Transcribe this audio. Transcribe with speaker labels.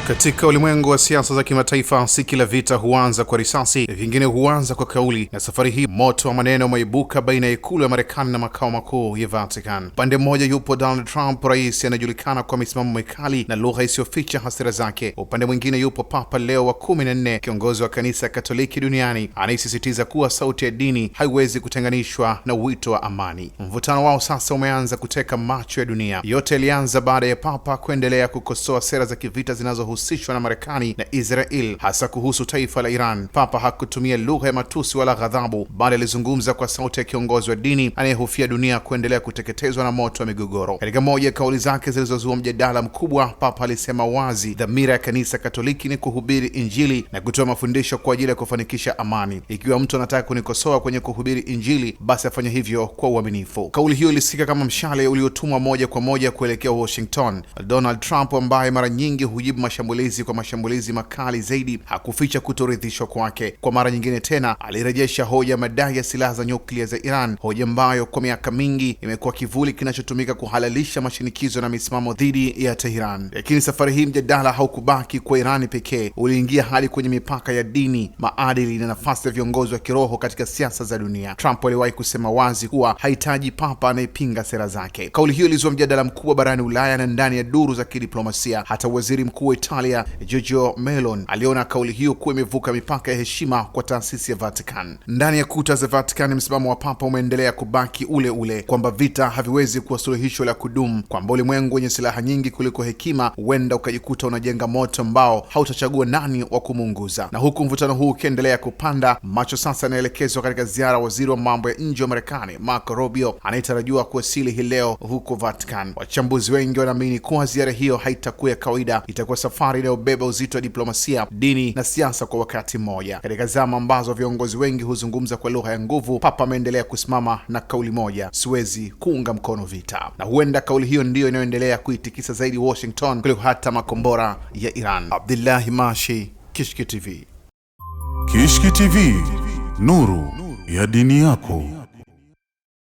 Speaker 1: Katika ulimwengu wa siasa za kimataifa, si kila vita huanza kwa risasi, vingine huanza kwa kauli, na safari hii moto wa maneno umeibuka baina ya ikulu ya Marekani na makao makuu ya Vatican. Upande mmoja yupo Donald Trump, rais anajulikana kwa misimamo mikali na lugha isiyoficha hasira zake. Upande mwingine yupo Papa Leo wa 14, kiongozi wa kanisa Katoliki duniani, anayesisitiza kuwa sauti ya dini haiwezi kutenganishwa na wito wa amani. Mvutano wao sasa umeanza kuteka macho ya dunia. Yote yalianza baada ya Papa kuendelea kukosoa sera za kivita zinazohusishwa na Marekani na Israel, hasa kuhusu taifa la Iran. Papa hakutumia lugha ya matusi wala ghadhabu, bali alizungumza kwa sauti ya kiongozi wa dini anayehofia dunia kuendelea kuteketezwa na moto wa migogoro. Katika moja ya kauli zake zilizozua mjadala mkubwa, Papa alisema wazi dhamira ya kanisa Katoliki ni kuhubiri Injili na kutoa mafundisho kwa ajili ya kufanikisha amani. Ikiwa mtu anataka kunikosoa kwenye kuhubiri Injili, basi afanye hivyo kwa uaminifu. Kauli hiyo ilisikika kama mshale uliotumwa moja kwa moja kuelekea Washington. Donald Trump, ambaye mara nyingi hujibu mashambulizi kwa mashambulizi makali zaidi, hakuficha kutoridhishwa kwake. Kwa mara nyingine tena alirejesha hoja madai ya silaha za nyuklia za Iran, hoja ambayo kwa miaka mingi imekuwa kivuli kinachotumika kuhalalisha mashinikizo na misimamo dhidi ya Tehran. Lakini safari hii mjadala haukubaki kwa Irani pekee, uliingia hadi kwenye mipaka ya dini, maadili na nafasi ya viongozi wa kiroho katika siasa za dunia. Trump aliwahi kusema wazi kuwa hahitaji papa anayepinga sera zake. Kauli hiyo ilizua mjadala mkubwa barani Ulaya na ndani ya duru za kidiplomasia. Hata waziri mkuu wa Italia Giorgia Meloni aliona kauli hiyo kuwa imevuka mipaka ya heshima kwa taasisi ya Vatican. Ndani ya kuta za Vatican, msimamo wa Papa umeendelea kubaki ule ule, kwamba vita haviwezi kuwa suluhisho la kudumu, kwamba ulimwengu wenye silaha nyingi kuliko hekima huenda ukajikuta unajenga moto ambao hautachagua nani wa kumuunguza. Na huku mvutano huu ukiendelea kupanda, macho sasa yanaelekezwa katika ziara waziri wa mambo ya nje wa Marekani Marco Rubio anayetarajiwa kuwasili hii leo huko Vatican. Wachambuzi wengi wanaamini kuwa ziara hiyo haitakuwa ya kawaida, itakuwa safari inayobeba uzito wa diplomasia, dini na siasa kwa wakati mmoja. Katika zama ambazo viongozi wengi huzungumza kwa lugha ya nguvu, Papa ameendelea kusimama na kauli moja: siwezi kuunga mkono vita. Na huenda kauli hiyo ndiyo inayoendelea kuitikisa zaidi Washington kuliko hata makombora ya Iran. Abdullahi Mashi, Kishki TV.
Speaker 2: Kishki TV, nuru ya dini yako.